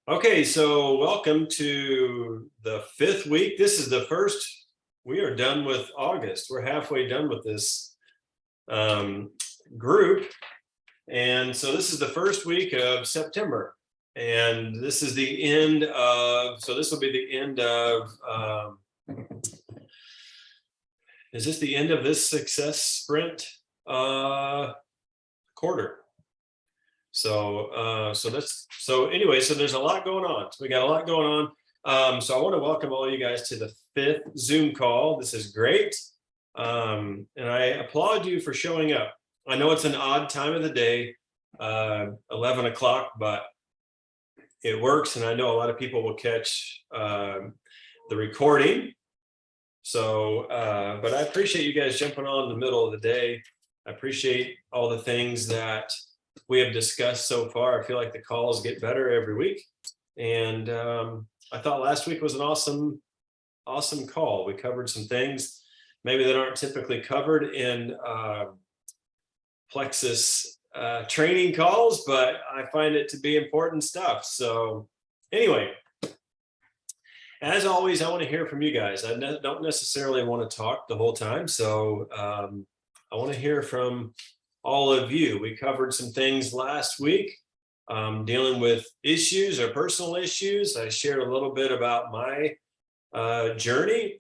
Okay, so welcome to the fifth week. This is the first, we are done with August. We're halfway done with this um, group. And so this is the first week of September. And this is the end of, so this will be the end of, is this the end of this success sprint quarter? So anyway, so there's a lot going on. So we got a lot going on. So I want to welcome all you guys to the fifth Zoom call. This is great. And I applaud you for showing up. I know it's an odd time of the day, 11 o'clock, but it works. And I know a lot of people will catch the recording. So, but I appreciate you guys jumping on in the middle of the day. I appreciate all the things that we have discussed so far. I feel like the calls get better every week. And I thought last week was an awesome call. We covered some things maybe that aren't typically covered in Plexus training calls, but I find it to be important stuff. So anyway, as always, I want to hear from you guys. I don't necessarily want to talk the whole time. So I want to hear from all of you. We covered some things last week, dealing with issues or personal issues. I shared a little bit about my journey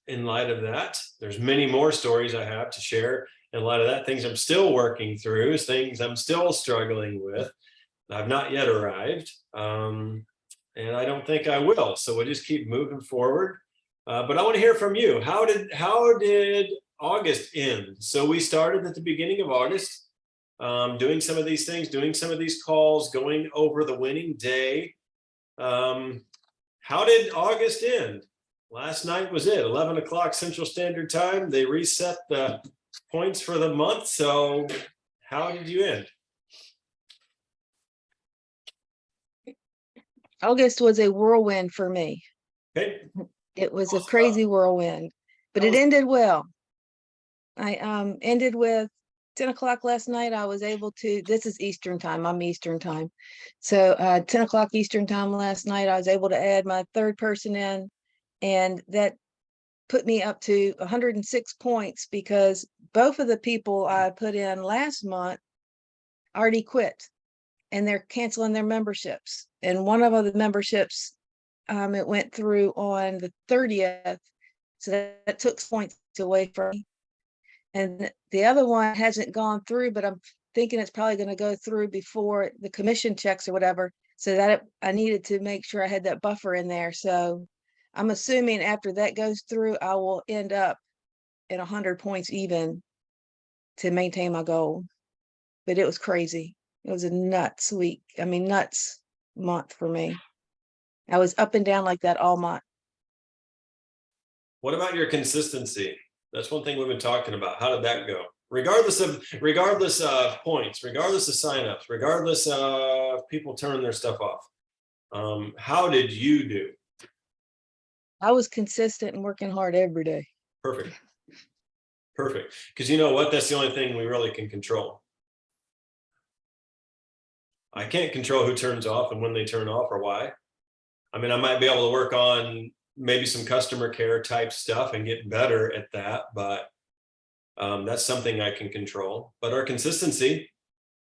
in light of that. There's many more stories I have to share in light of that, things I'm still working through, things I'm still struggling with. I've not yet arrived, and I don't think I will. So we'll just keep moving forward. But I want to hear from you. How did August end? So we started at the beginning of August, doing some of these things, doing some of these calls, going over the winning day. How did August end? Last night was it, 11 o'clock Central Standard Time. They reset the points for the month. So how did you end? August was a whirlwind for me. Okay. It was a crazy whirlwind, but it ended well. I ended with 10 o'clock last night. I was able to, this is Eastern time, I'm Eastern time. So 10 o'clock Eastern time last night, I was able to add my third person in, and that put me up to 106 points because both of the people I put in last month already quit and they're canceling their memberships. And one of the memberships, it went through on the 30th. So that took points away from me. And the other one hasn't gone through, but I'm thinking it's probably going to go through before the commission checks or whatever. So that I needed to make sure I had that buffer in there. So I'm assuming after that goes through, I will end up at 100 points even to maintain my goal. But it was crazy. It was a nuts week. I mean, nuts month for me. I was up and down like that all month. What about your consistency? That's one thing we've been talking about. How did that go? Regardless of points, regardless of signups, regardless of people turning their stuff off. How did you do? I was consistent and working hard every day. Perfect. Perfect. Because you know what? That's the only thing we really can control. I can't control who turns off and when they turn off or why. I mean, I might be able to work on maybe some customer care type stuff and get better at that, but that's something I can control. But our consistency,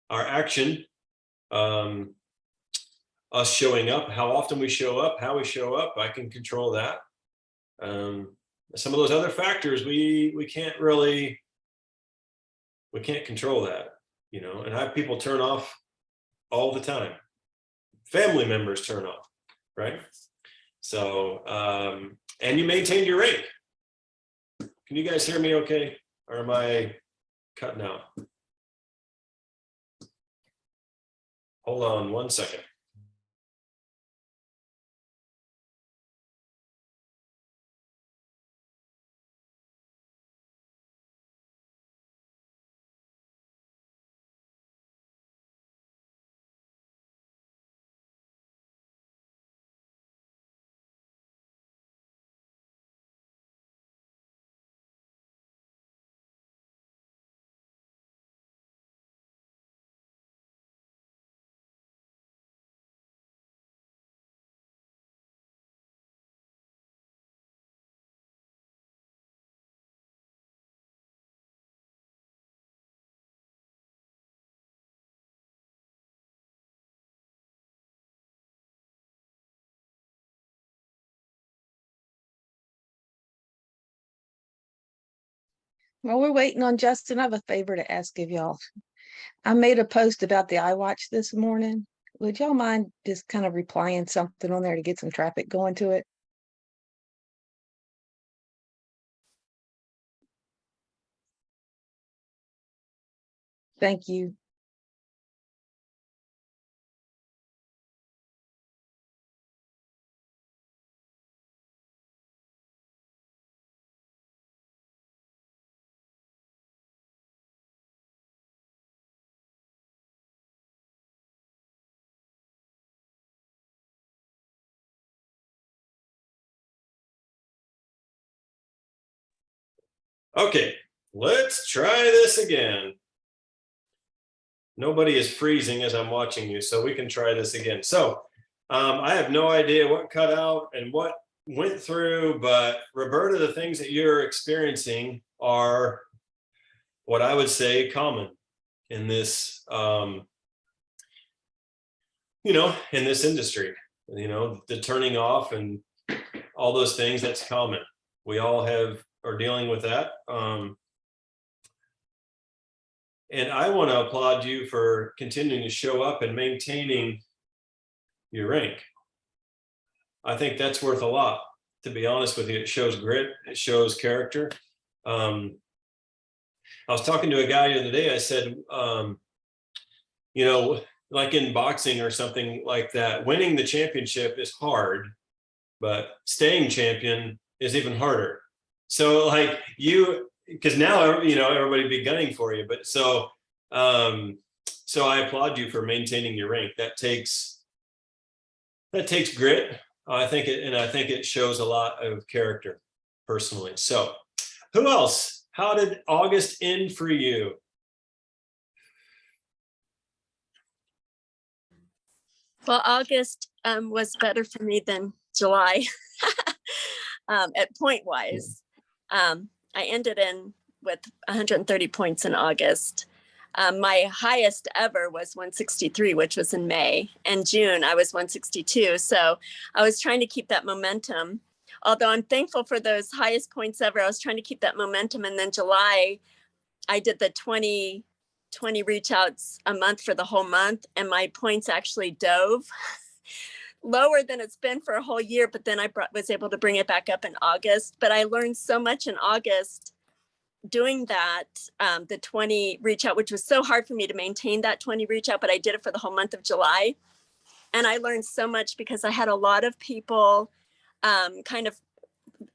our action, us showing up, how often we show up, how we show up, I can control that. Some of those other factors we can't control that, you know. And I have people turn off all the time. Family members turn off, right? So and you maintain your rank. Can you guys hear me okay, or am I cutting out? Hold on one second. While we're waiting on Justin, I have a favor to ask of y'all. I made a post about the iWatch this morning. Would y'all mind just kind of replying something on there to get some traffic going to it? Thank you. Okay, let's try this again. Nobody is freezing as I'm watching you, so we can try this again. So I have no idea what cut out and what went through, but Roberta, the things that you're experiencing are what I would say common in this, in this industry. The turning off and all those things, that's common. We all are dealing with that. And I want to applaud you for continuing to show up and maintaining your rank. I think that's worth a lot, to be honest with you. It shows grit, it shows character. I was talking to a guy the other day. I said, like in boxing or something like that, winning the championship is hard, but staying champion is even harder. So like because now, everybody be gunning for you, but so I applaud you for maintaining your rank. That takes grit. I think it shows a lot of character personally. So who else? How did August end for you? Well, August was better for me than July at point wise. I ended in with 130 points in August. My highest ever was 163, which was in May. And June, I was 162. So I was trying to keep that momentum. Although I'm thankful for those highest points ever, I was trying to keep that momentum. And then July, I did the 20 reach outs a month for the whole month. And my points actually dove lower than it's been for a whole year. But then I was able to bring it back up in August. But I learned so much in August doing that, the 20 reach out, which was so hard for me to maintain that 20 reach out, but I did it for the whole month of July. And I learned so much because I had a lot of people kind of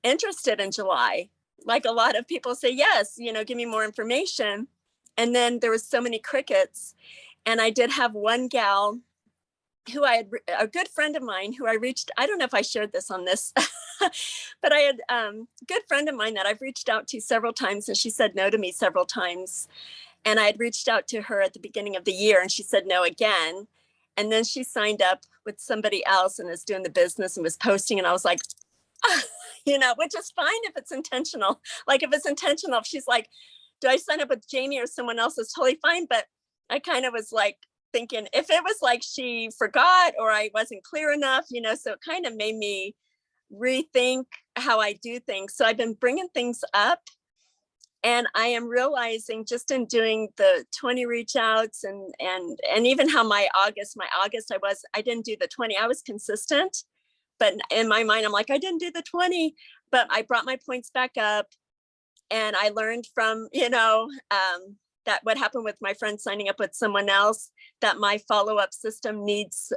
interested in July. Like a lot of people say, yes, give me more information. And then there was so many crickets. And I did have one gal who a good friend of mine who I reached, I don't know if I shared this on this, but I had a good friend of mine that I've reached out to several times, and she said no to me several times. And I had reached out to her at the beginning of the year, and she said no again. And then she signed up with somebody else and is doing the business and was posting. And I was like, which is fine if it's intentional. Like if it's intentional, if she's like, do I sign up with Jamie or someone else? It's totally fine. But I kind of was like thinking if it was like she forgot or I wasn't clear enough, so it kind of made me rethink how I do things. So I've been bringing things up, and I am realizing just in doing the 20 reach outs and even how my August, I didn't do the 20. I was consistent, but in my mind, I'm like, I didn't do the 20, but I brought my points back up. And I learned from, that what happened with my friend signing up with someone else, that my follow-up system needs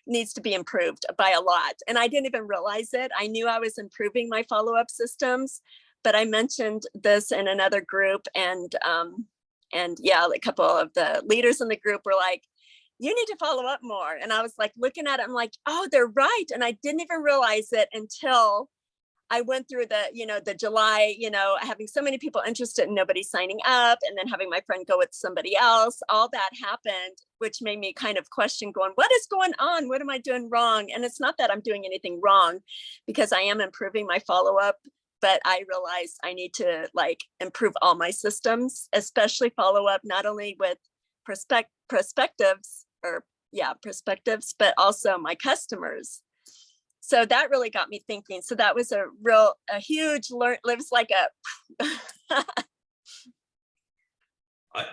needs to be improved by a lot. And I didn't even realize it. I knew I was improving my follow-up systems, but I mentioned this in another group, and yeah, a couple of the leaders in the group were like, you need to follow up more. And I was like, looking at it, I'm like, oh, they're right. And I didn't even realize it until I went through the July, having so many people interested and nobody signing up, and then having my friend go with somebody else. All that happened, which made me kind of question going, what is going on? What am I doing wrong? And it's not that I'm doing anything wrong, because I am improving my follow-up, but I realized I need to improve all my systems, especially follow-up, not only with perspectives, but also my customers. So that really got me thinking. So that was a huge learn. It was like a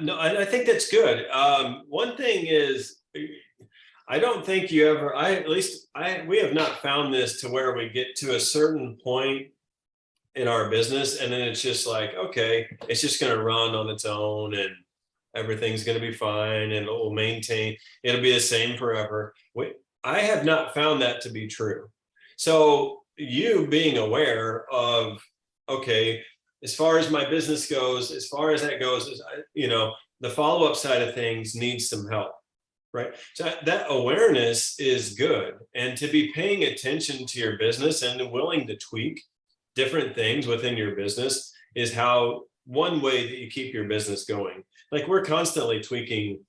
No, I think that's good. One thing is, I don't think you ever, we have not found this to where we get to a certain point in our business and then it's just like, okay, it's just going to run on its own and everything's going to be fine and it'll maintain, it'll be the same forever. I have not found that to be true. So you being aware of, okay, as far as my business goes, as far as that goes, the follow-up side of things needs some help, right? So that awareness is good. And to be paying attention to your business and willing to tweak different things within your business is how one way that you keep your business going. Like we're constantly tweaking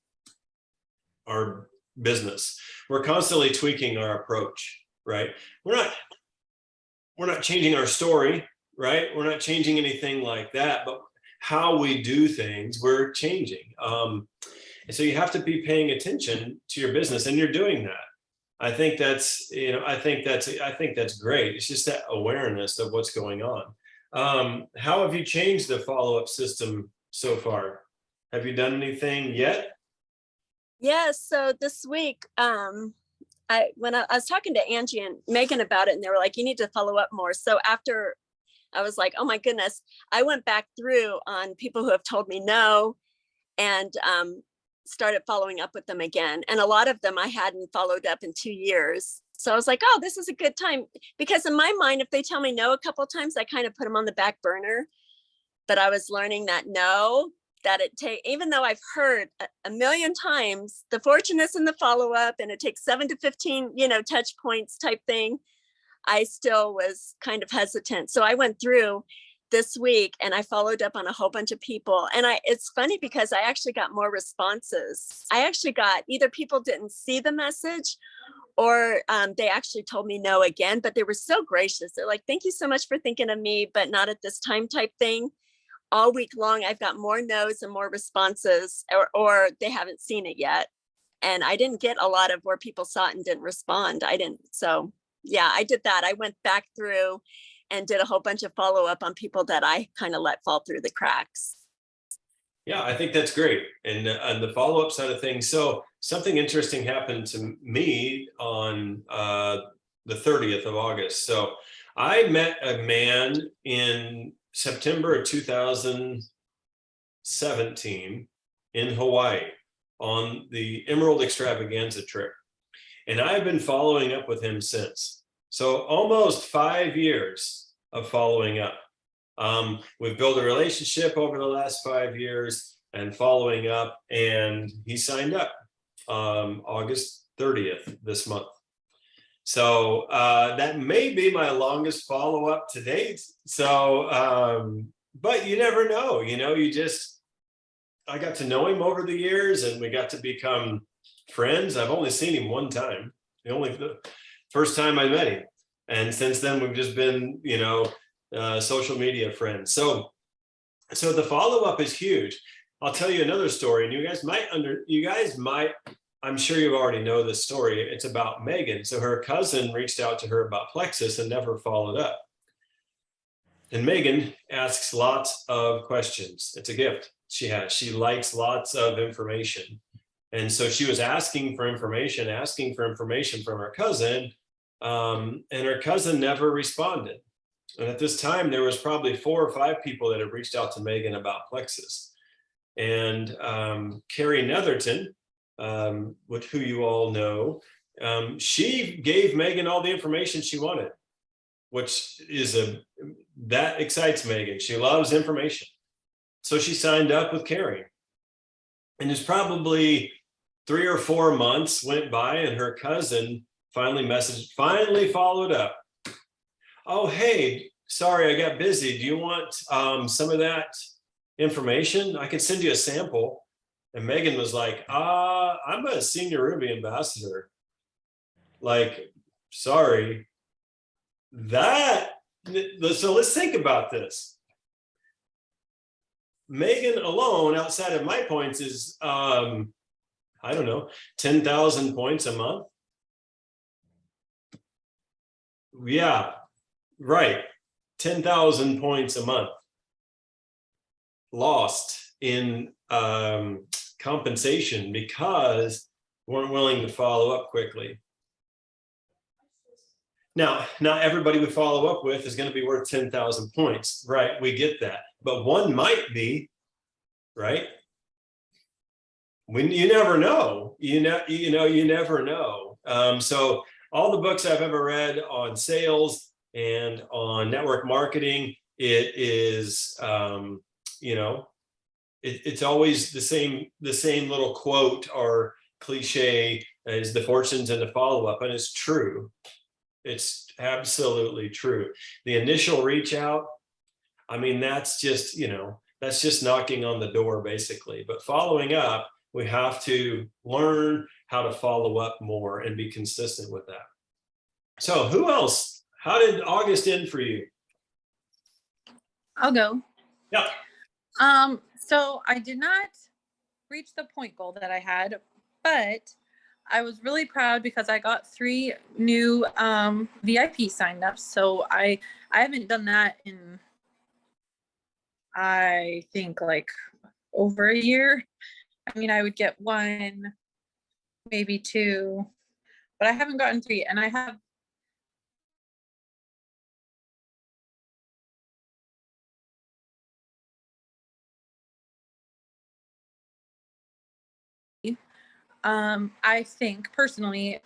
our business. We're constantly tweaking our approach, right? We're not changing our story, right? We're not changing anything like that, but how we do things, we're changing. And so you have to be paying attention to your business and you're doing that. I think that's great. It's just that awareness of what's going on. How have you changed the follow-up system so far? Have you done anything yet? Yeah, so this week, when I was talking to Angie and Megan about it, and they were like, you need to follow up more. So after I was like, oh my goodness, I went back through on people who have told me no and started following up with them again. And a lot of them I hadn't followed up in 2 years. So I was like, oh, this is a good time. Because in my mind, if they tell me no a couple of times, I kind of put them on the back burner. But I was learning that even though I've heard a million times, the fortunateness in the follow-up and it takes 7 to 15, touch points type thing, I still was kind of hesitant. So I went through this week and I followed up on a whole bunch of people. And it's funny because I actually got more responses. I actually got either people didn't see the message or they actually told me no again, but they were so gracious. They're like, thank you so much for thinking of me, but not at this time type thing. All week long, I've got more no's and more responses or they haven't seen it yet. And I didn't get a lot of where people saw it and didn't respond. I didn't. So yeah, I did that. I went back through and did a whole bunch of follow-up on people that I kind of let fall through the cracks. Yeah, I think that's great. And on the follow-up side of things, so something interesting happened to me on the 30th of August. So I met a man in September of 2017 in Hawaii on the Emerald Extravaganza trip. And I've been following up with him since. So almost 5 years of following up. We've built a relationship over the last 5 years and following up, and he signed up August 30th this month. So that may be my longest follow-up to date. So, but you never know, I got to know him over the years and we got to become friends. I've only seen him one time, the first time I met him. And since then we've just been, social media friends. So the follow-up is huge. I'll tell you another story, and you guys might, I'm sure you already know this story. It's about Megan. So her cousin reached out to her about Plexus and never followed up. And Megan asks lots of questions. It's a gift she has. She likes lots of information. And so she was asking for information from her cousin, and her cousin never responded. And at this time, there was probably 4 or 5 people that had reached out to Megan about Plexus. And Carrie Netherton, who you all know, she gave Megan all the information she wanted, which is that excites Megan. She loves information. So she signed up with Carrie. And it's probably 3 or 4 months went by and her cousin finally followed up. Oh, hey, sorry, I got busy. Do you want some of that information? I could send you a sample. And Megan was like, I'm a senior Ruby ambassador. Like, sorry. So let's think about this. Megan alone, outside of my points, is, I don't know, 10,000 points a month. Yeah, right. 10,000 points a month lost in compensation because weren't willing to follow up quickly. Now, not everybody we follow up with is going to be worth 10,000 points, right? We get that, but one might be, right? When you never know, you never know. So all the books I've ever read on sales and on network marketing, it is, it's always the same little quote or cliche as the fortunes and the follow-up, and it's true. It's absolutely true. The initial reach out, I mean, that's just knocking on the door basically, but following up, we have to learn how to follow up more and be consistent with that. So who else? How did August end for you? I'll go. Yeah. So I did not reach the point goal that I had, but I was really proud because I got 3 new VIP signups. So I haven't done that in, I think, like over a year. I mean, I would get 1, maybe 2, but I haven't gotten 3, and I have I think personally,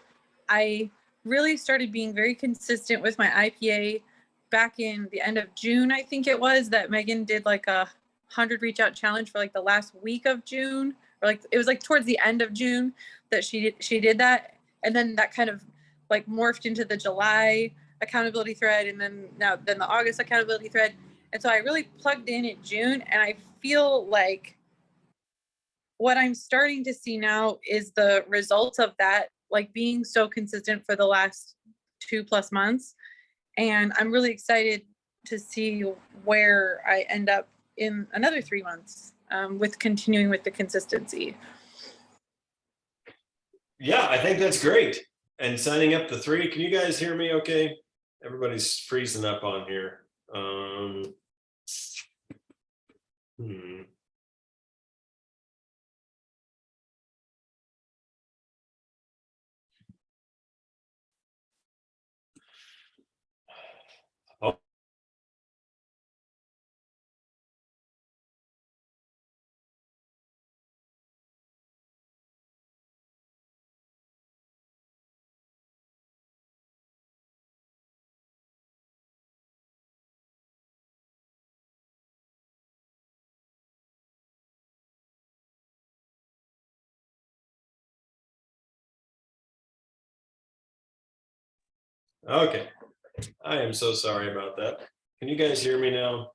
I really started being very consistent with my IPA back in the end of June. I think it was that Megan did like a 100 reach out challenge for like the last week of June, or like it was like towards the end of June that she did that, and then that kind of like morphed into the July accountability thread, and then the August accountability thread. And so I really plugged in June, and I feel like what I'm starting to see now is the results of that, like being so consistent for the last 2+ months. And I'm really excited to see where I end up in another 3 months with continuing with the consistency. Yeah, I think that's great. And signing up the 3, can you guys hear me okay? Everybody's freezing up on here. Okay, I am so sorry about that. Can you guys hear me now?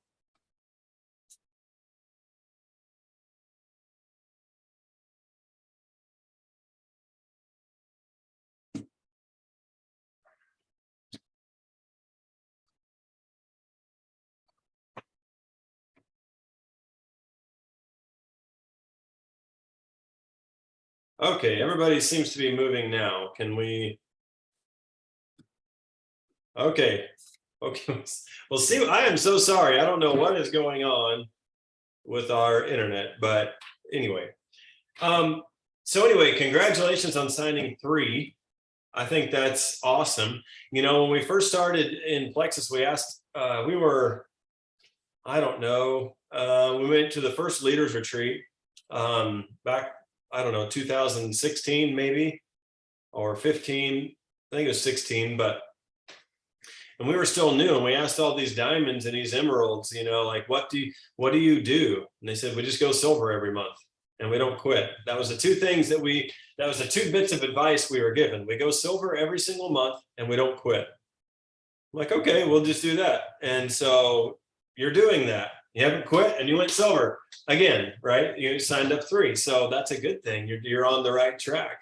Okay, everybody seems to be moving now. Can we? Okay. Well, see, I am so sorry. I don't know what is going on with our internet, but anyway. So anyway, congratulations on signing 3. I think that's awesome. You know, when we first started in Plexus, we asked, we were, I don't know, we went to the first leaders retreat back, I don't know, 2016 maybe, or 15, I think it was 16, and we were still new, and we asked all these diamonds and these emeralds, you know, like, what do you do? And they said, we just go silver every month and we don't quit. That was the 2 things that was the 2 bits of advice we were given. We go silver every single month and we don't quit. I'm like, okay, we'll just do that. And so you're doing that. You haven't quit and you went silver again, right? You signed up 3. So that's a good thing. You're on the right track.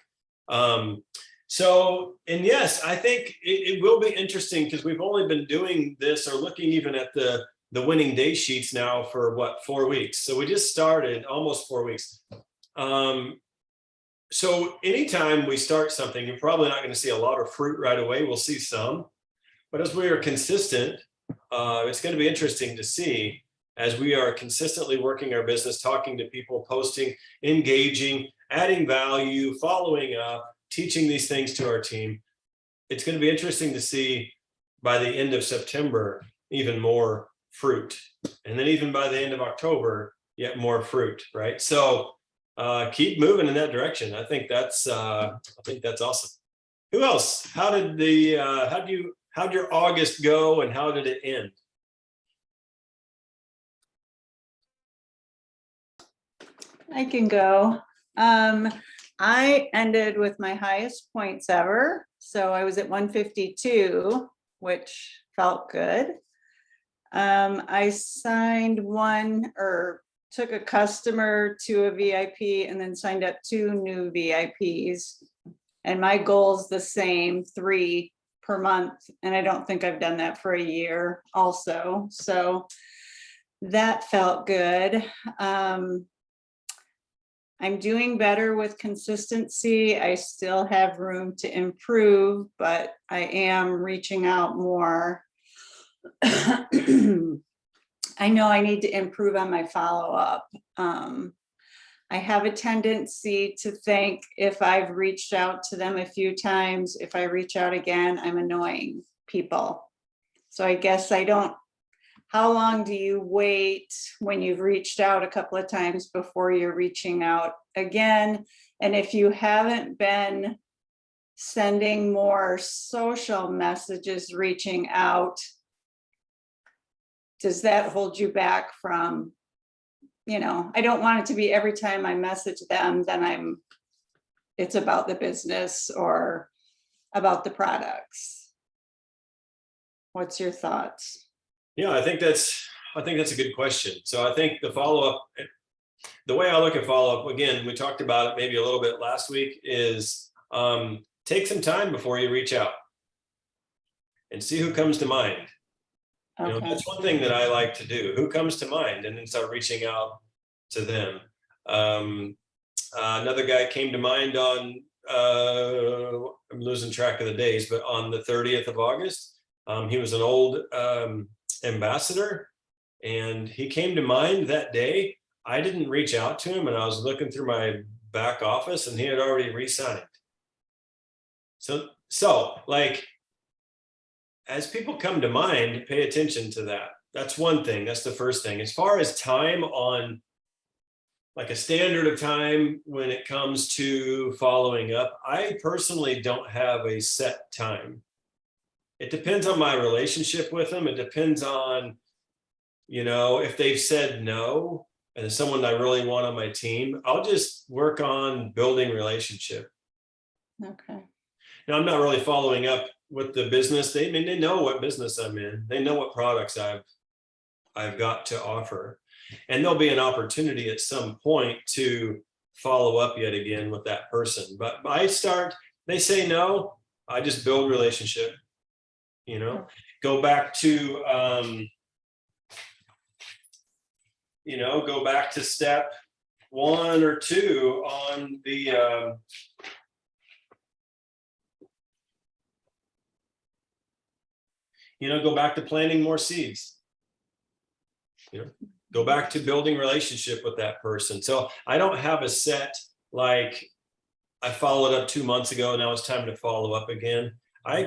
So, and yes, I think it will be interesting because we've only been doing this or looking even at the winning day sheets now for what, 4 weeks. So we just started almost 4 weeks. So anytime we start something, you're probably not going to see a lot of fruit right away. We'll see some, But as we are consistent, it's going to be interesting to see as we are consistently working our business, talking to people, posting, engaging, adding value, following up, teaching these things to our team. It's going to be interesting to see by the end of September, even more fruit. And then even by the end of October, yet more fruit, right? So keep moving in that direction. I think that's awesome. Who else? How did how'd your August go and how did it end? I can go. I ended with my highest points ever. So I was at 152, which felt good. I signed one or took a customer to a VIP and then signed up 2 new VIPs. And my goal's the same, 3 per month. And I don't think I've done that for a year also. So that felt good. I'm doing better with consistency. I still have room to improve, but I am reaching out more. I know I need to improve on my follow-up. I have a tendency to think if I've reached out to them a few times, if I reach out again, I'm annoying people. So I guess I don't. How long do you wait when you've reached out a couple of times before you're reaching out again? And if you haven't been sending more social messages, reaching out, does that hold you back from, I don't want it to be every time I message them, then it's about the business or about the products. What's your thoughts? Yeah, I think that's a good question. So I think the follow-up, the way I look at follow-up, again, we talked about it maybe a little bit last week, is take some time before you reach out and see who comes to mind. Okay. That's one thing that I like to do. Who comes to mind, and then start reaching out to them. Another guy came to mind on, I'm losing track of the days, but on the 30th of August, he was an old ambassador, and he came to mind that day. I didn't reach out to him, and I was looking through my back office, and he had already re-signed. So like, as people come to mind, pay attention to that. That's one thing. That's the first thing. As far as time, on like a standard of time when it comes to following up, I personally don't have a set time. It depends on my relationship with them. It depends on, if they've said no and it's someone I really want on my team, I'll just work on building relationship. Okay. Now, I'm not really following up with the business. They know what business I'm in. They know what products I've got to offer. And there'll be an opportunity at some point to follow up yet again with that person. But they say no, I just build relationship. Go back to go back to step 1 or 2 on the go back to planting more seeds. Go back to building relationship with that person. So I don't have a set, like I followed up 2 months ago, now it's time to follow up again. I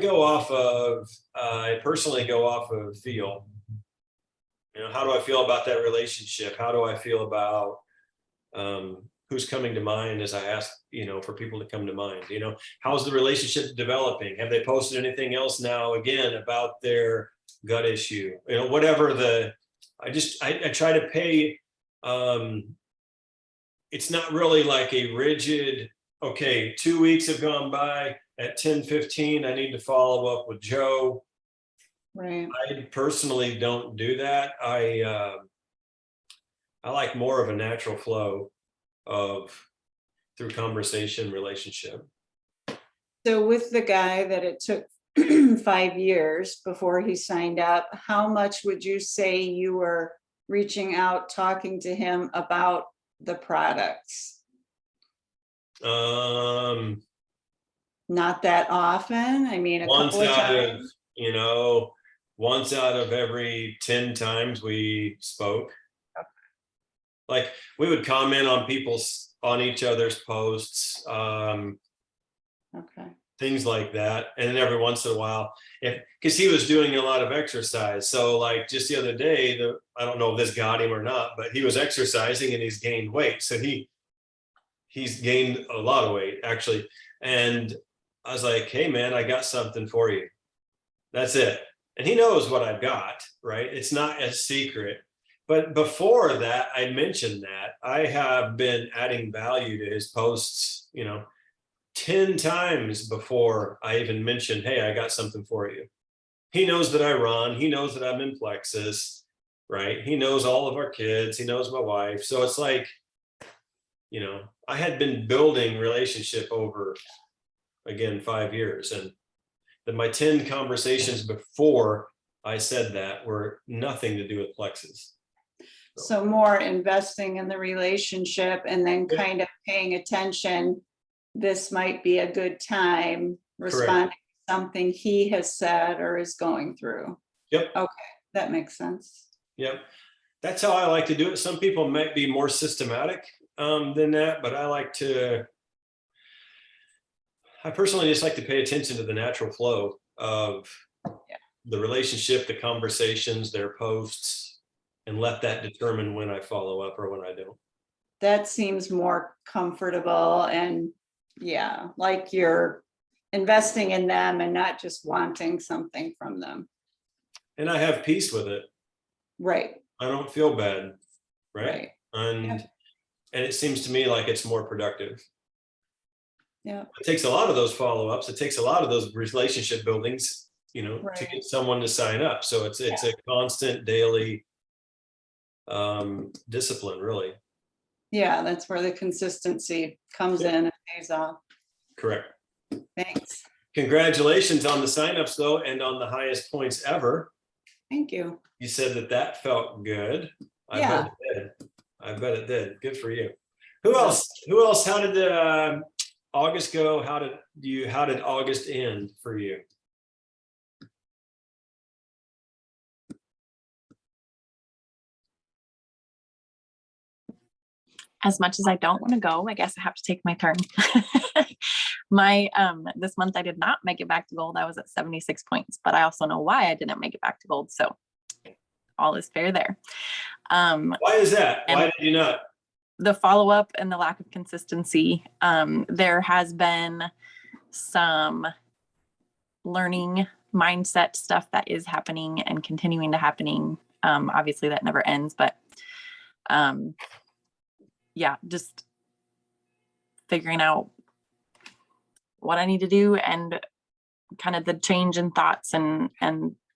personally go off of feel. How do I feel about that relationship? How do I feel about who's coming to mind as I ask, for people to come to mind? How's the relationship developing? Have they posted anything else now, again, about their gut issue? Whatever I try to pay, it's not really like a rigid, okay, 2 weeks have gone by, at 10:15, I need to follow up with Joe. Right. I personally don't do that. I like more of a natural flow through conversation, relationship. So with the guy that it took 5 years before he signed up, how much would you say you were reaching out, talking to him about the products? Not that often. I mean, a Once couple of out of times. you know, once out of every 10 times we spoke. Like we would comment on each other's posts, Okay. things like that. And then every once in a while, because he was doing a lot of exercise. So like just the other day, I don't know if this got him or not, but he was exercising and he's gained weight. So he's gained a lot of weight actually. And I was like, hey man, I got something for you. That's it. And he knows what I've got, right? It's not a secret. But before that, I mentioned that I have been adding value to his posts, 10 times before I even mentioned, hey, I got something for you. He knows that I run. He knows that I'm in Plexus, right? He knows all of our kids. He knows my wife. So it's like, I had been building relationship over, again, 5 years. And then my 10 conversations before I said that were nothing to do with Plexus. So more investing in the relationship and then Yeah. kind of paying attention. This might be a good time responding to something he has said or is going through. Yep. Okay, that makes sense. Yep. That's how I like to do it. Some people might be more systematic than that, but I personally just like to pay attention to the natural flow of the relationship, the conversations, their posts, and let that determine when I follow up or when I don't. That seems more comfortable and like you're investing in them and not just wanting something from them. And I have peace with it. Right. I don't feel bad. Right. Right. And it seems to me like it's more productive. Yeah. It takes a lot of those follow-ups. It takes a lot of those relationship buildings, to Right. get someone to sign up. So it's a constant daily discipline, really. Yeah, that's where the consistency comes in and pays off. Correct. Thanks. Congratulations on the signups though, and on the highest points ever. Thank you. You said that felt good. I bet it did. I bet it did. Good for you. Who else? How did the August go? How did August end for you? As much as I don't want to go, I guess I have to take my turn. This month I did not make it back to gold. I was at 76 points, but I also know why I didn't make it back to gold. So all is fair there. Why is that? Why did you not? The follow-up and the lack of consistency. There has been some learning mindset stuff that is happening and continuing to happening. Obviously that never ends, but just figuring out what I need to do and kind of the change in thoughts and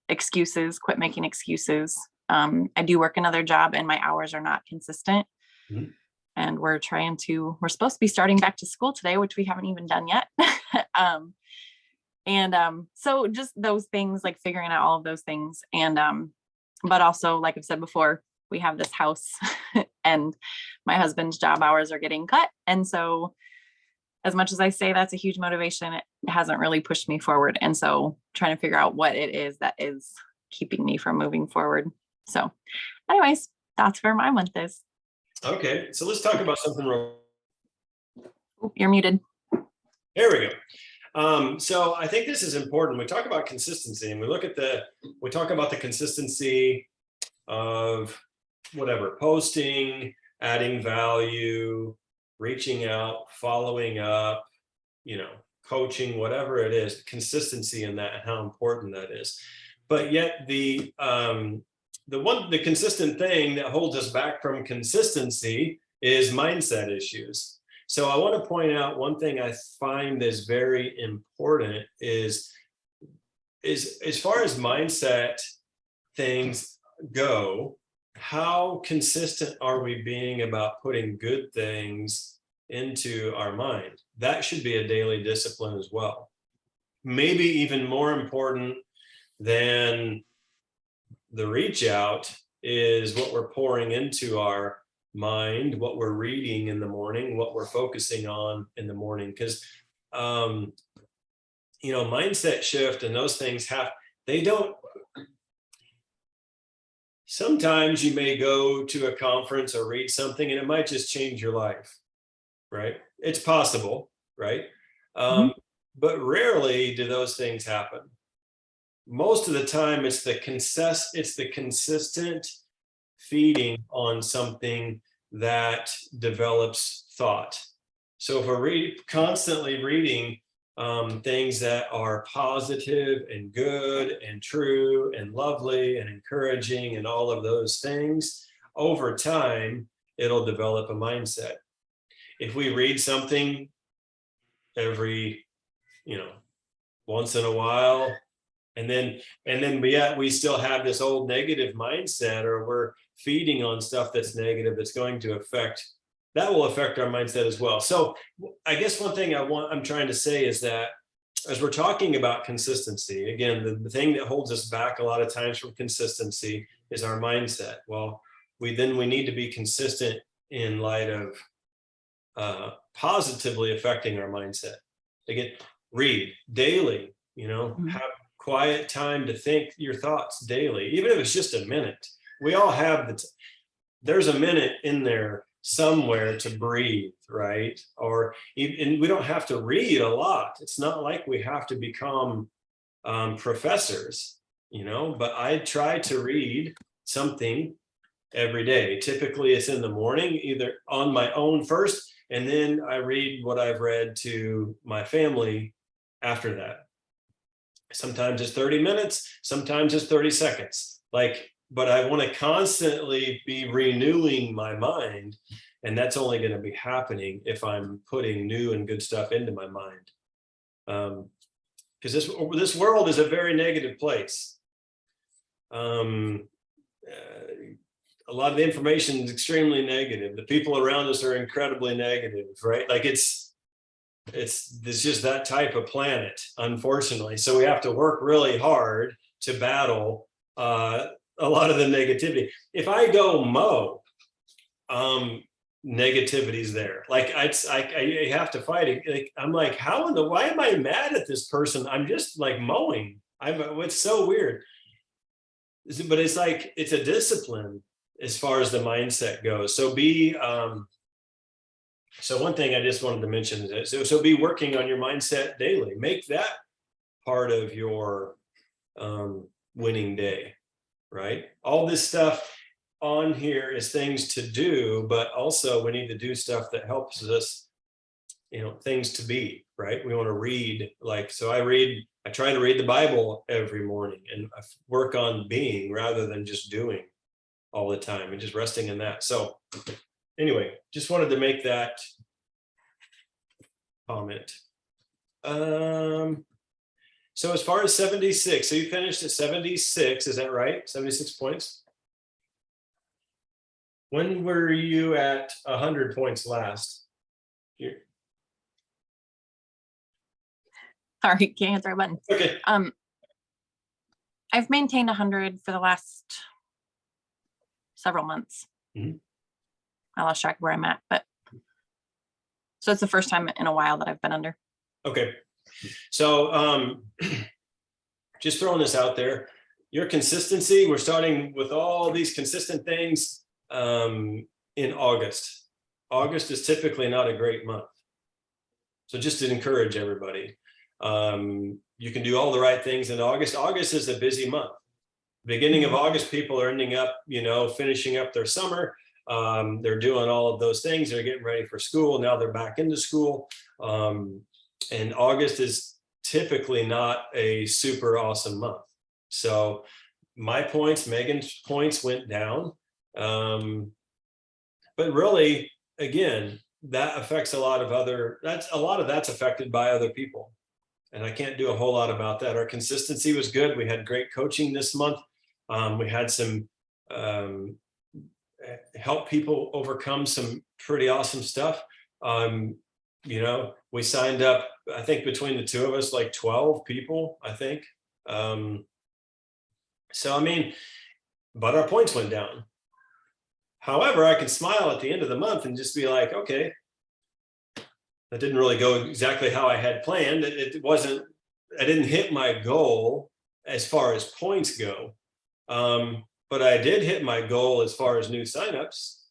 excuses, quit making excuses. I do work another job and my hours are not consistent. Mm-hmm. And we're supposed to be starting back to school today, which we haven't even done yet. So just those things, like figuring out all of those things. And, but also, like I've said before, we have this house and my husband's job hours are getting cut. And so as much as I say that's a huge motivation, it hasn't really pushed me forward. And so trying to figure out what it is that is keeping me from moving forward. So anyways, that's where my month is. Okay, so let's talk about something real. Ooh, you're muted. There we go. So I think this is important. We talk about consistency and we talk about the consistency of whatever, posting, adding value, reaching out, following up, coaching, whatever it is, consistency in that and how important that is. But yet the consistent thing that holds us back from consistency is mindset issues. So I want to point out one thing I find is very important is as far as mindset things go, how consistent are we being about putting good things into our mind? That should be a daily discipline as well. Maybe even more important than the reach out is what we're pouring into our mind, what we're reading in the morning, what we're focusing on in the morning. Because, mindset shift and those things they don't. Sometimes you may go to a conference or read something and it might just change your life, right? It's possible, right? But rarely do those things happen. Most of the time, it's the consistent feeding on something that develops thought. So if we're constantly reading things that are positive and good and true and lovely and encouraging and all of those things, over time, it'll develop a mindset. If we read something every, once in a while, and then we still have this old negative mindset, or we're feeding on stuff that's negative, that's going to that will affect our mindset as well. So I guess one thing I'm trying to say is that as we're talking about consistency, again, the thing that holds us back a lot of times from consistency is our mindset. Well, we need to be consistent in light of positively affecting our mindset. Again, read daily, have quiet time to think your thoughts daily, even if it's just a minute. We all have there's a minute in there somewhere to breathe, right? And we don't have to read a lot. It's not like we have to become professors, but I try to read something every day. Typically it's in the morning, either on my own first, and then I read what I've read to my family after that. Sometimes it's 30 minutes, sometimes it's 30 seconds. But I want to constantly be renewing my mind. And that's only going to be happening if I'm putting new and good stuff into my mind. Because this world is a very negative place. A lot of the information is extremely negative. The people around us are incredibly negative, right? It's just that type of planet, unfortunately. So we have to work really hard to battle a lot of the negativity. If I go mow, negativity's there. I have to fight it. I'm like, why am I mad at this person? I'm just mowing. It's so weird. But it's it's a discipline as far as the mindset goes. So so one thing I just wanted to mention is that, so be working on your mindset daily. Make that part of your winning day, right? All this stuff on here is things to do, but also we need to do stuff that helps us, things to be, right? We want to read, so I try to read the Bible every morning and I work on being rather than just doing all the time and just resting in that. So anyway, just wanted to make that comment. So as far as 76, so you finished at 76, is that right? 76 points? When were you at 100 points last year? Sorry, can't hit the right button. Okay. I've maintained 100 for the last several months. I lost track of where I'm at, but so it's the first time in a while that I've been under. Okay. So just throwing this out there, your consistency, we're starting with all these consistent things in August. August is typically not a great month. So just to encourage everybody, you can do all the right things in August. August is a busy month. Beginning of August, people are ending up, finishing up their summer. They're doing all of those things. They're getting ready for school. Now they're back into school. And August is typically not a super awesome month. So my points, Megan's points went down. But really, again, that affects a lot of that's affected by other people. And I can't do a whole lot about that. Our consistency was good. We had great coaching this month. We had some help people overcome some pretty awesome stuff. We signed up, I think between the two of us, 12 people, I think. But our points went down. However, I can smile at the end of the month and just be like, okay, that didn't really go exactly how I had planned. I didn't hit my goal as far as points go. But I did hit my goal as far as new signups.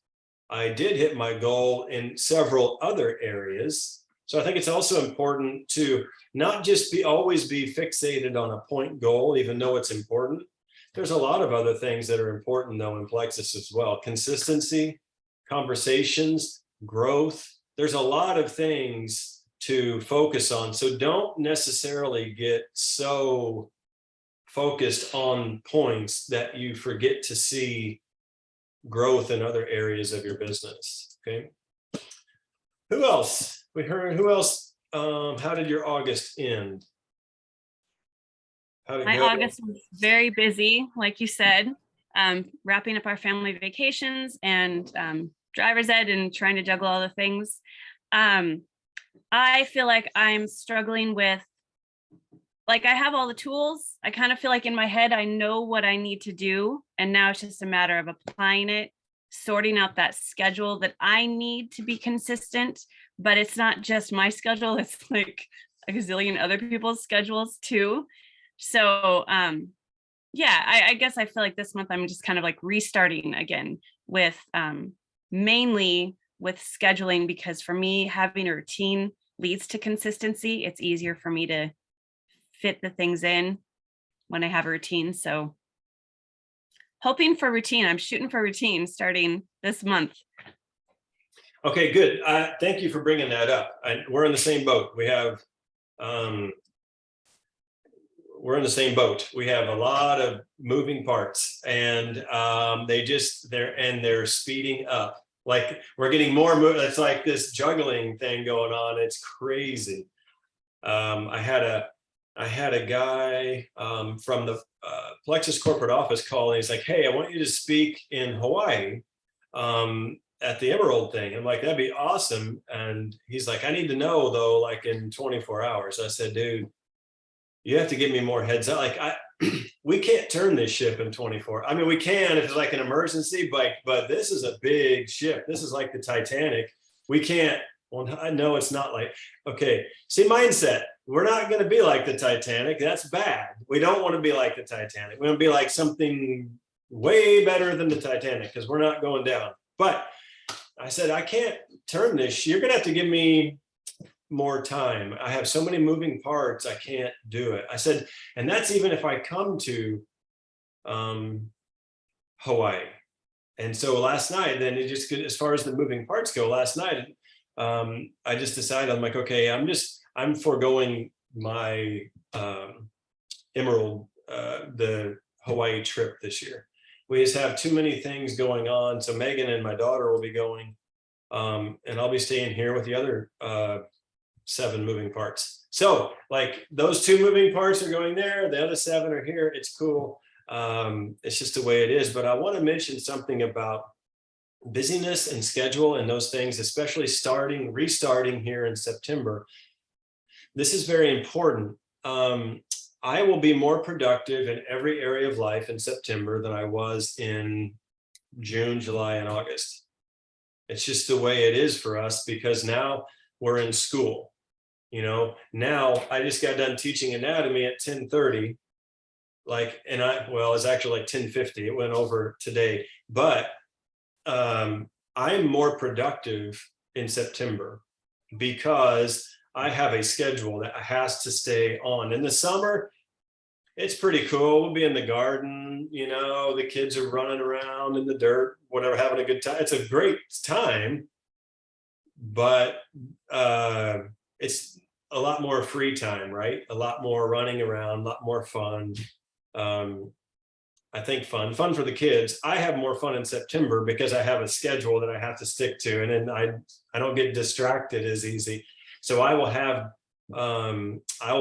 I did hit my goal in several other areas. So I think it's also important to not just always be fixated on a point goal, even though it's important. There's a lot of other things that are important though in Plexus as well. Consistency, conversations, growth. There's a lot of things to focus on. So don't necessarily get so focused on points that you forget to see growth in other areas of your business. Okay. Who else? We heard, who else? How did your August end? How did it My go? August was very busy, like you said, wrapping up our family vacations and driver's ed and trying to juggle all the things. I feel like I'm struggling with, like, I have all the tools. I kind of feel like in my head, I know what I need to do. And now it's just a matter of applying it, sorting out that schedule that I need to be consistent. But it's not just my schedule. It's like a gazillion other people's schedules too. So yeah, I guess I feel like this month I'm just kind of like restarting again with mainly with scheduling, because for me, having a routine leads to consistency. It's easier for me to fit the things in when I have a routine. So hoping for routine. I'm shooting for routine starting this month. Okay, good. Thank you for bringing that up. We're in the same boat. We have, we're in the same boat. We have a lot of moving parts, and they're speeding up. Like we're getting more. It's like this juggling thing going on. It's crazy. I had a guy from the Plexus corporate office call, and he's like, "Hey, I want you to speak in Hawaii at the Emerald thing." I'm like, "That'd be awesome." And he's like, "I need to know though, like in 24 hours. I said, "Dude, you have to give me more heads up. Like we can't turn this ship in 24. I mean, we can if it's like an emergency, but this is a big ship. This is like the Titanic. We can't." Well, I know it's not like, okay, see, mindset. We're not going to be like the Titanic. That's bad. We don't want to be like the Titanic. We want to be like something way better than the Titanic, because we're not going down. But I said, I can't turn this. You're going to have to give me more time. I have so many moving parts. I can't do it. I said, and that's even if I come to Hawaii. And so last night, then it just, as far as the moving parts go, last night, I just decided, I'm like, okay, I'm foregoing my Emerald, the Hawaii trip this year. We just have too many things going on. So Megan and my daughter will be going, and I'll be staying here with the other 7 moving parts. So like those 2 moving parts are going there. The other 7 are here. It's cool. It's just the way it is. But I want to mention something about busyness and schedule and those things, especially restarting here in September. This is very important. I will be more productive in every area of life in September than I was in June, July, and August. It's just the way it is for us, because now we're in school. You know, now I just got done teaching anatomy at 10:30, like, and it's actually like 10:50. It went over today, but I'm more productive in September because I have a schedule that has to stay on. In the summer, it's pretty cool. We'll be in the garden, you know, the kids are running around in the dirt, whatever, having a good time. It's a great time, but it's a lot more free time, right? A lot more running around, a lot more fun. I think fun for the kids. I have more fun in September because I have a schedule that I have to stick to, and then I don't get distracted as easy. So I will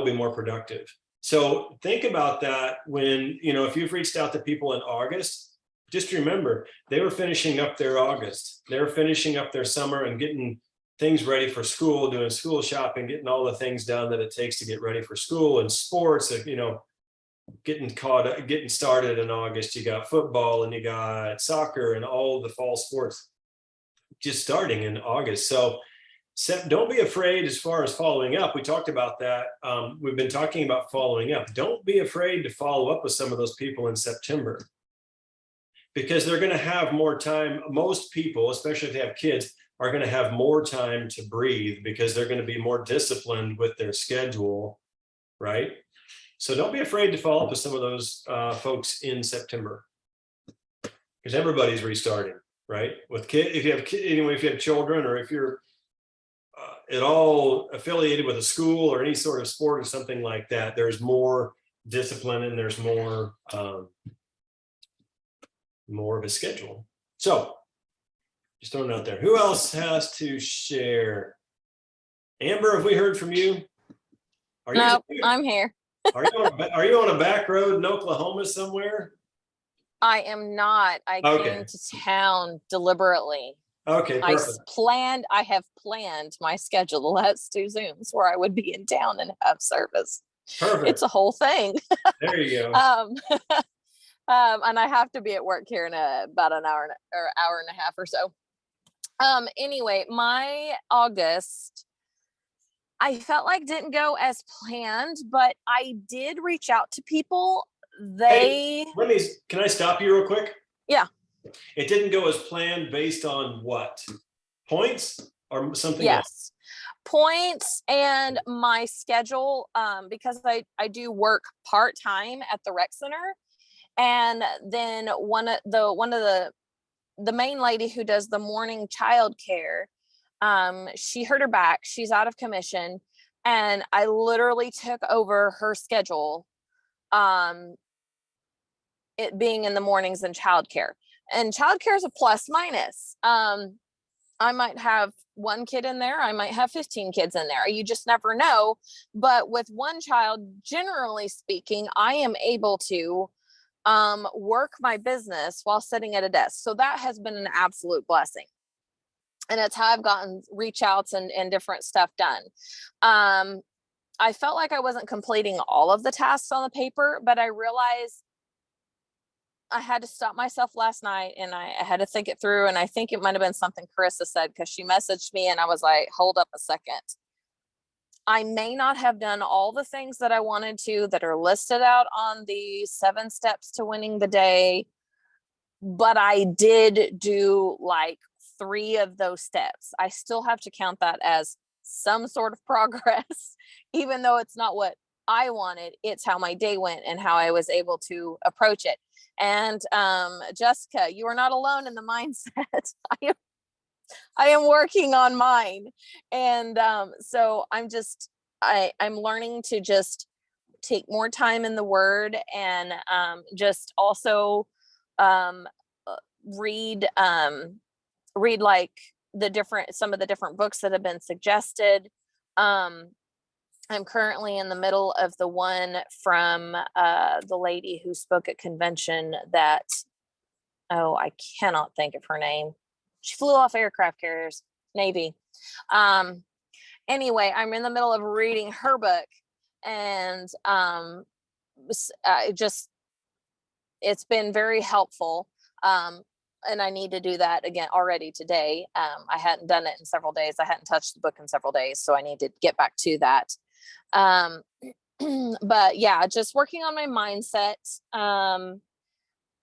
be more productive. So think about that when, you know, if you've reached out to people in August, just remember they were finishing up their August. They were finishing up their summer and getting things ready for school, doing school shopping, getting all the things done that it takes to get ready for school and sports, you know, getting started in August. You got football and you got soccer and all the fall sports just starting in August. So don't be afraid as far as following up. We talked about that. We've been talking about following up. Don't be afraid to follow up with some of those people in September, because they're going to have more time. Most people, especially if they have kids, are going to have more time to breathe because they're going to be more disciplined with their schedule, right? So don't be afraid to follow up with some of those folks in September, because everybody's restarting, right? With kids, if you have anyway, if you have children, or if you're at all affiliated with a school or any sort of sport or something like that, there's more discipline and there's more of a schedule. So just throwing it out there. Who else has to share? Amber, have we heard from you? Are No, I'm here. Are you on a back road in Oklahoma somewhere? I am not. I Okay. came to town deliberately. Okay, perfect. I have planned my schedule the last 2 Zooms where I would be in town and have service. Perfect. It's a whole thing. There you go. And I have to be at work here in about an hour and a half or so. Anyway, my August, I felt like didn't go as planned, but I did reach out to people. Can I stop you real quick? Yeah. It didn't go as planned based on what? Points or something else? Yes. Points and my schedule, because I do work part-time at the rec center. And then one of the main lady who does the morning childcare, she hurt her back. She's out of commission. And I literally took over her schedule, it being in the mornings and childcare. And childcare is a plus minus. I might have 1 kid in there. I might have 15 kids in there. You just never know. But with one child, generally speaking, I am able to work my business while sitting at a desk. So that has been an absolute blessing. And it's how I've gotten reach outs and different stuff done. I felt like I wasn't completing all of the tasks on the paper, but I realized I had to stop myself last night and I had to think it through. And I think it might've been something Carissa said, because she messaged me and I was like, hold up a second. I may not have done all the things that I wanted to that are listed out on the 7 steps to winning the day, but I did do like 3 of those steps. I still have to count that as some sort of progress, even though it's not what I wanted. It's how my day went and how I was able to approach it. And Jessica, you are not alone in the mindset. I am working on mine. And so I'm learning to just take more time in the word and just also read like some of the different books that have been suggested. I'm currently in the middle of the one from the lady who spoke at convention that, I cannot think of her name. She flew off aircraft carriers, Navy. Anyway, I'm in the middle of reading her book, and it's been very helpful. And I need to do that again already today. I hadn't done it in several days. I hadn't touched the book in several days, so I need to get back to that. But yeah, just working on my mindset.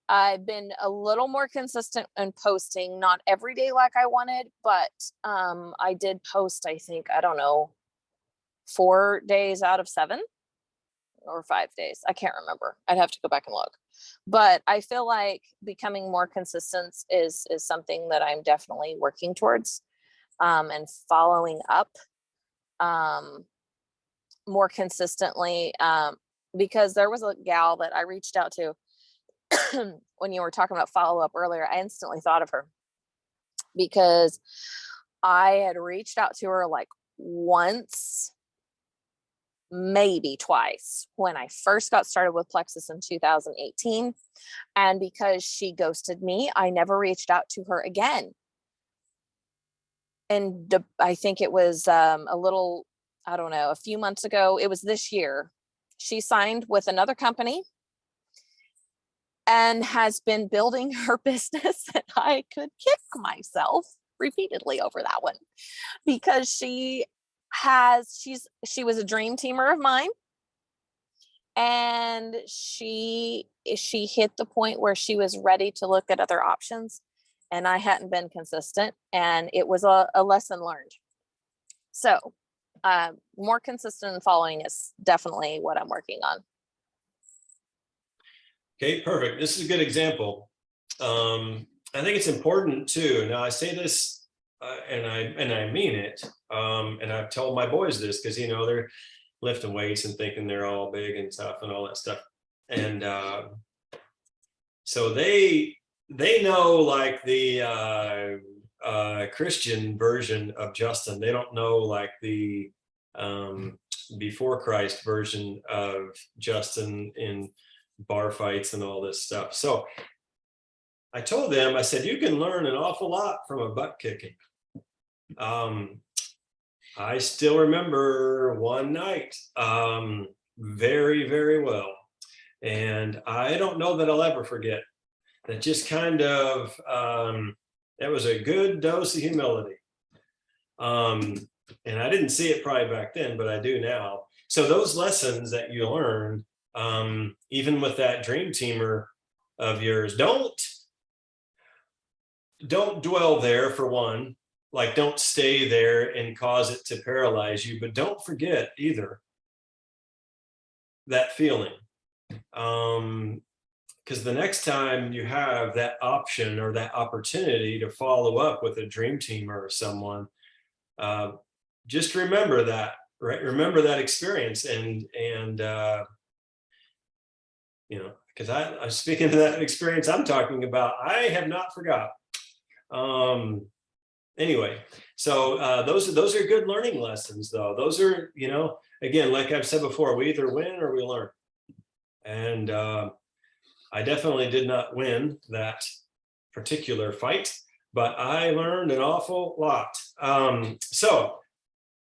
I've been a little more consistent in posting, not every day like I wanted, but I did post, I think, 4 days out of 7 or 5 days. I can't remember. I'd have to go back and look. But I feel like becoming more consistent is something that I'm definitely working towards, and following up more consistently, because there was a gal that I reached out to when you were talking about follow-up earlier. I instantly thought of her because I had reached out to her like once, maybe twice, when I first got started with Plexus in 2018. And because she ghosted me, I never reached out to her again. And I think it was a few months ago. It was this year. She signed with another company and has been building her business, and I could kick myself repeatedly over that one because she was a dream teamer of mine. And she hit the point where she was ready to look at other options, and I hadn't been consistent, and it was a lesson learned. So more consistent in following is definitely what I'm working on. Okay, perfect. This is a good example. I think it's important too. Now I say this and I mean it. And I've told my boys this because, you know, they're lifting weights and thinking they're all big and stuff and all that stuff. And so they know like the Christian version of Justin. They don't know like the before Christ version of Justin in bar fights and all this stuff. So I told them, I said, you can learn an awful lot from a butt kicking. I still remember one night very, very well. And I don't know that I'll ever forget that. Just kind of, it was a good dose of humility. And I didn't see it probably back then, but I do now. So those lessons that you learn, even with that dream teamer of yours, don't dwell there for one. Like, don't stay there and cause it to paralyze you, but don't forget either that feeling. Because the next time you have that option or that opportunity to follow up with a dream teamer or someone, just remember that, right? Remember that experience and you know, because I'm speaking to that experience I'm talking about, I have not forgot. Anyway, so those are good learning lessons, though. Those are, you know, again, like I've said before, we either win or we learn. And I definitely did not win that particular fight, but I learned an awful lot. So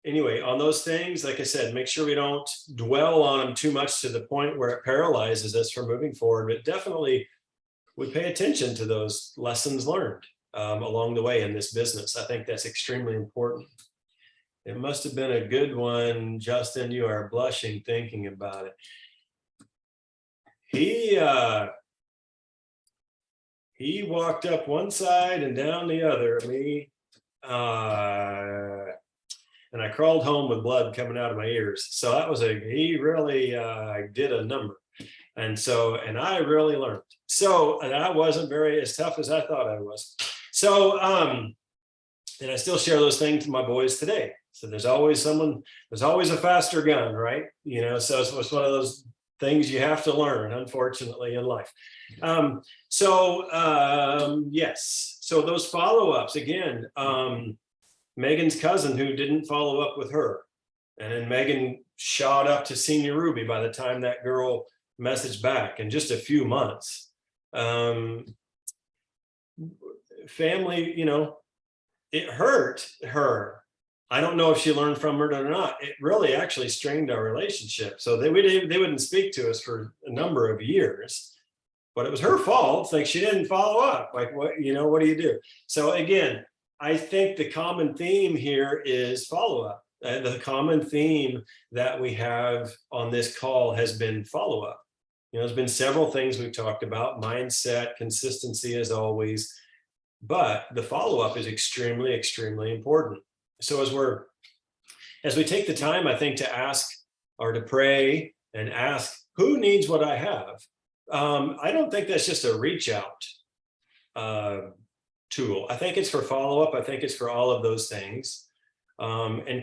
anyway, on those things, like I said, make sure we don't dwell on them too much to the point where it paralyzes us from moving forward, but definitely we pay attention to those lessons learned along the way in this business. I think that's extremely important. It must have been a good one, Justin. You are blushing thinking about it. He walked up one side and down the other of me, and I crawled home with blood coming out of my ears. So that was he really did a number. And I really learned. So, and I wasn't very as tough as I thought I was. So, and I still share those things with my boys today. So there's always a faster gun, right? You know, so it's one of those things you have to learn, unfortunately, in life. Yes, so those follow-ups, again, Megan's cousin who didn't follow up with her. And then Megan shot up to Senior Ruby by the time that girl messaged back in just a few months. Family, you know, it hurt her. I don't know if she learned from it or not. It really actually strained our relationship. So they wouldn't speak to us for a number of years, but it was her fault. Like, she didn't follow up. Like, what, you know, what do you do? So again, I think the common theme here is follow-up. The common theme that we have on this call has been follow-up. You know, there's been several things we've talked about: mindset, consistency as always, but the follow-up is extremely, extremely important. So as we take the time, I think, to ask or to pray and ask, who needs what I have? I don't think that's just a reach out tool. I think it's for follow-up. I think it's for all of those things. And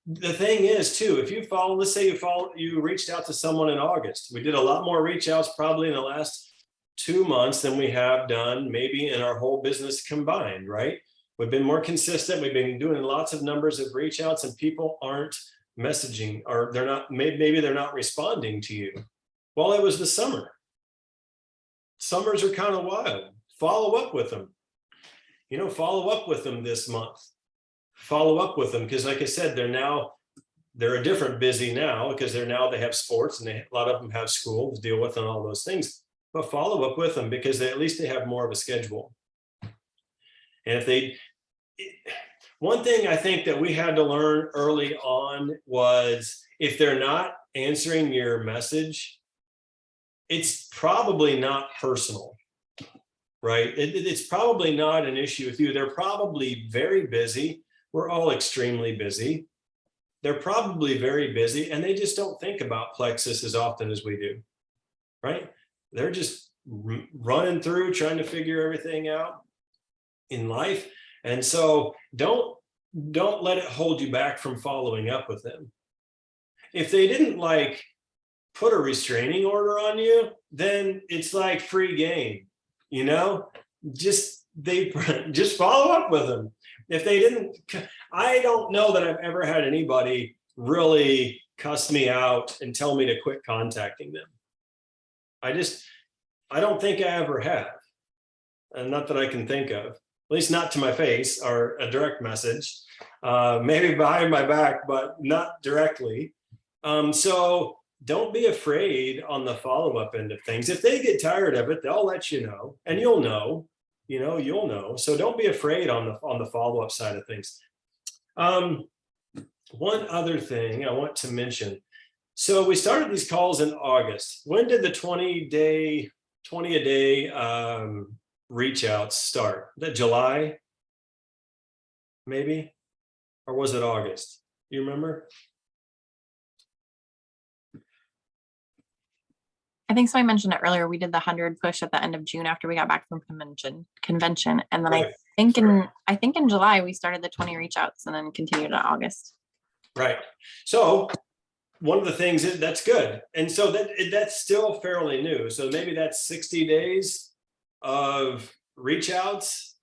the thing is too, if you follow, let's say you reached out to someone in August. We did a lot more reach outs probably in the last 2 months than we have done maybe in our whole business combined, right? We've been more consistent. We've been doing lots of numbers of reach outs, and people aren't messaging, or they're not, maybe they're not responding to you. Well, it was the summer. Summers are kind of wild. Follow up with them. You know, follow up with them this month. Follow up with them, because like I said, they're a different busy now, because they have sports, and a lot of them have school to deal with and all those things. But follow up with them, because at least they have more of a schedule. And if one thing I think that we had to learn early on was if they're not answering your message, it's probably not personal, right? It's probably not an issue with you. They're probably very busy. We're all extremely busy. They're probably very busy and they just don't think about Plexus as often as we do, right? They're just running through trying to figure everything out in life. And so don't let it hold you back from following up with them. If they didn't like put a restraining order on you, then it's like free game, you know, just follow up with them. If they didn't, I don't know that I've ever had anybody really cuss me out and tell me to quit contacting them. I don't think I ever have. And not that I can think of, at least not to my face or a direct message, maybe behind my back, but not directly. So don't be afraid on the follow-up end of things. If they get tired of it, they'll let you know, and you'll know. You'll know. So don't be afraid on the follow-up side of things. One other thing I want to mention. So we started these calls in August. When did the 20 a day reach outs start? That July, maybe? Or was it August? You remember? I think somebody mentioned it earlier. We did the 100 push at the end of June after we got back from convention. And then Right. I think in July, we started the 20 reach outs and then continued in August. Right. So one of the things that's good. And so that's still fairly new. So maybe that's 60 days of reach outs,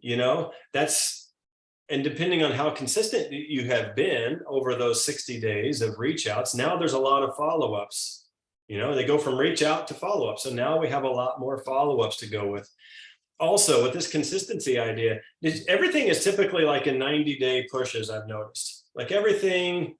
and depending on how consistent you have been over those 60 days of reach outs, now there's a lot of follow-ups. They go from reach out to follow up. So now we have a lot more follow-ups to go with. Also, with this consistency idea, everything is typically like in 90-day pushes, I've noticed. Like everything,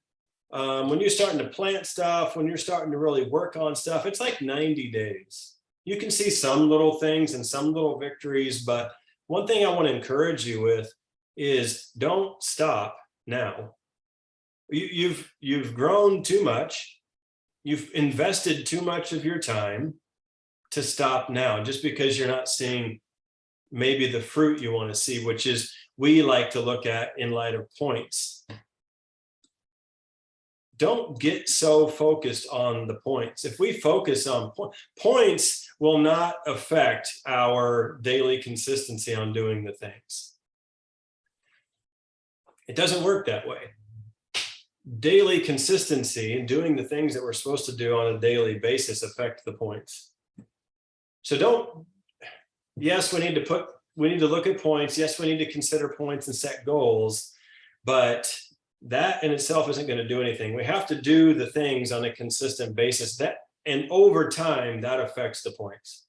when you're starting to plant stuff, when you're starting to really work on stuff, it's like 90 days. You can see some little things and some little victories, but one thing I want to encourage you with is don't stop now. You've grown too much. You've invested too much of your time to stop now, just because you're not seeing maybe the fruit you want to see, which is we like to look at in light of points. Don't get so focused on the points. If we focus on points will not affect our daily consistency on doing the things. It doesn't work that way. Daily consistency and doing the things that we're supposed to do on a daily basis affect the points. So yes, we need to look at points. Yes, we need to consider points and set goals, but that in itself isn't going to do anything. We have to do the things on a consistent basis, and over time that affects the points.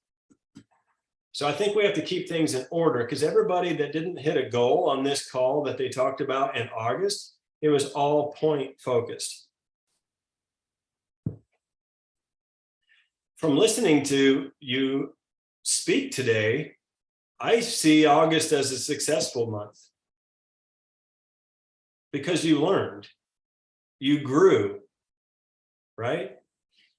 So I think we have to keep things in order, because everybody that didn't hit a goal on this call that they talked about in August, it was all point focused. From listening to you speak today, I see August as a successful month because you learned, you grew, right?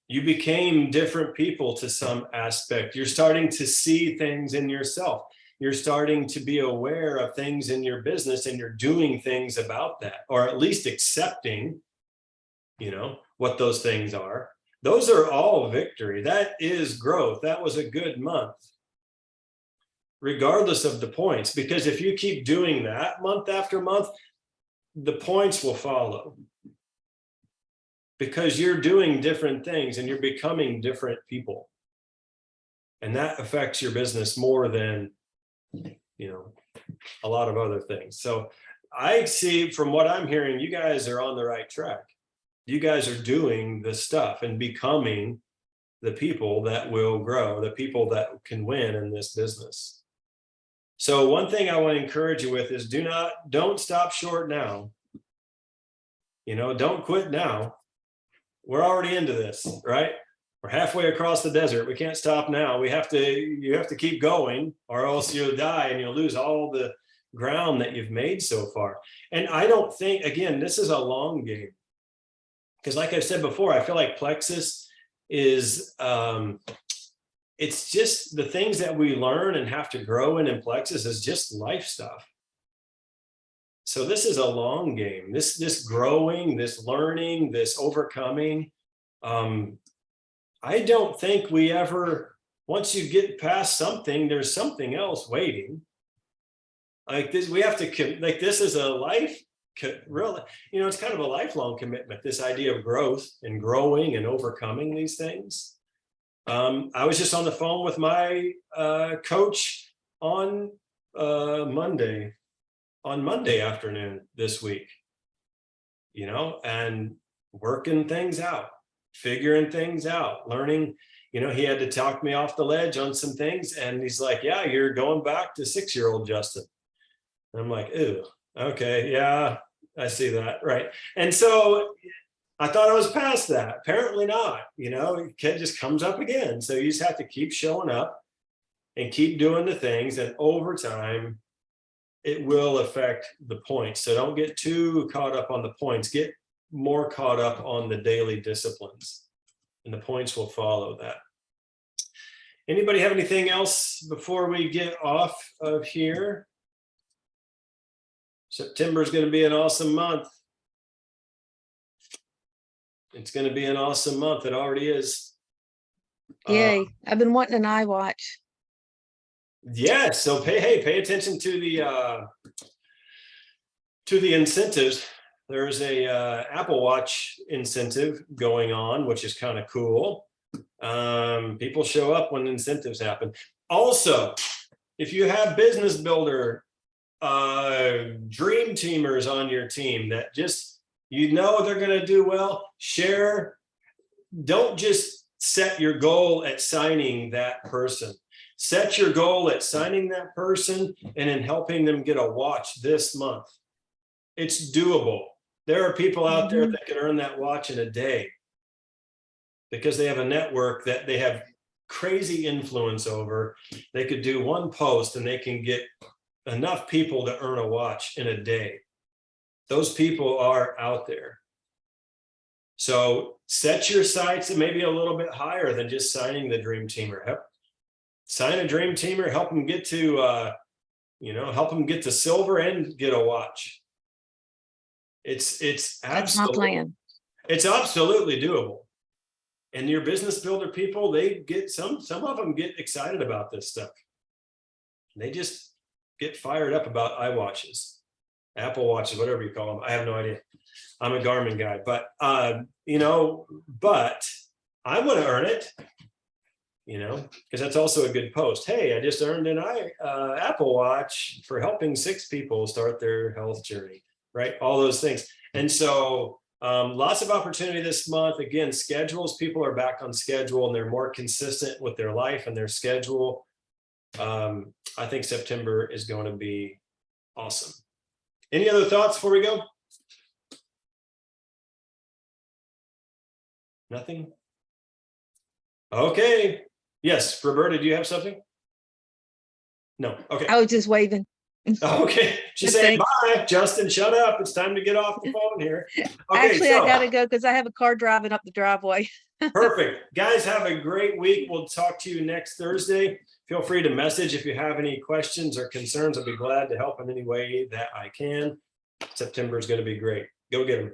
You became different people to some aspect. You're starting to see things in yourself. You're starting to be aware of things in your business, and you're doing things about that, or at least accepting, what those things are. Those are all victory. That is growth. That was a good month, regardless of the points, because if you keep doing that month after month, the points will follow, because you're doing different things and you're becoming different people. And that affects your business more than a lot of other things. So I see, from what I'm hearing, you guys are on the right track. You guys are doing the stuff and becoming the people that will grow, the people that can win in this business. So one thing I want to encourage you with is don't stop short now. Don't quit now. We're already into this, right? We're halfway across the desert. We can't stop now. You have to keep going, or else you'll die and you'll lose all the ground that you've made so far. And I don't think, again, this is a long game. Because like I said before, I feel like Plexus is, it's just the things that we learn and have to grow in Plexus is just life stuff. So this is a long game, this growing, this learning, this overcoming. I don't think we ever, once you get past something, there's something else waiting. Like this, we have to, like this is a life, really, you know, it's kind of a lifelong commitment, this idea of growth and growing and overcoming these things. I was just on the phone with my coach on Monday afternoon this week, you know, and working things out, figuring things out, learning, you know, he had to talk me off the ledge on some things. And he's like, yeah, you're going back to 6-year-old Justin. And I'm like, ooh, okay, yeah, I see that, right. And so I thought I was past that. Apparently not, you know, it just comes up again. So you just have to keep showing up and keep doing the things, and over time, it will affect the points. So don't get too caught up on the points, get more caught up on the daily disciplines, and the points will follow that. Anybody have anything else before we get off of here? September is going to be an awesome month. It's going to be an awesome month. It already is. Yay. I've been wanting an iWatch. Yeah, so pay attention to the incentives. There's a Apple Watch incentive going on, which is kind of cool. People show up when incentives happen. Also, if you have business builder dream teamers on your team that just, you know, they're going to do well, share. Don't just set your goal at signing that person. Set your goal at signing that person and in helping them get a watch this month. It's doable. There are people out there that can earn that watch in a day because they have a network that they have crazy influence over. They could do one post and they can get enough people to earn a watch in a day. Those people are out there. So set your sights maybe a little bit higher than just signing the dream teamer. Sign a dream teamer, help them get to, you know, help them get to silver and get a watch. It's That's my plan. It's absolutely doable. And your business builder people, they get some of them get excited about this stuff. They just get fired up about iWatches, Apple Watches, whatever you call them. I have no idea. I'm a Garmin guy, but you know, but I want to earn it. You know, because that's also a good post. Hey, I just earned an Apple Watch for helping 6 people start their health journey, right? All those things. And so lots of opportunity this month. Again, schedules, people are back on schedule and they're more consistent with their life and their schedule. I think September is going to be awesome. Any other thoughts before we go? Nothing? Okay. Yes, Roberta, do you have something? No. Okay. I was just waving. Okay. She's saying bye. Justin, shut up. It's time to get off the phone here. Okay, Actually, I gotta go because I have a car driving up the driveway. Perfect. Guys, have a great week. We'll talk to you next Thursday. Feel free to message if you have any questions or concerns. I'll be glad to help in any way that I can. September is going to be great. Go get them.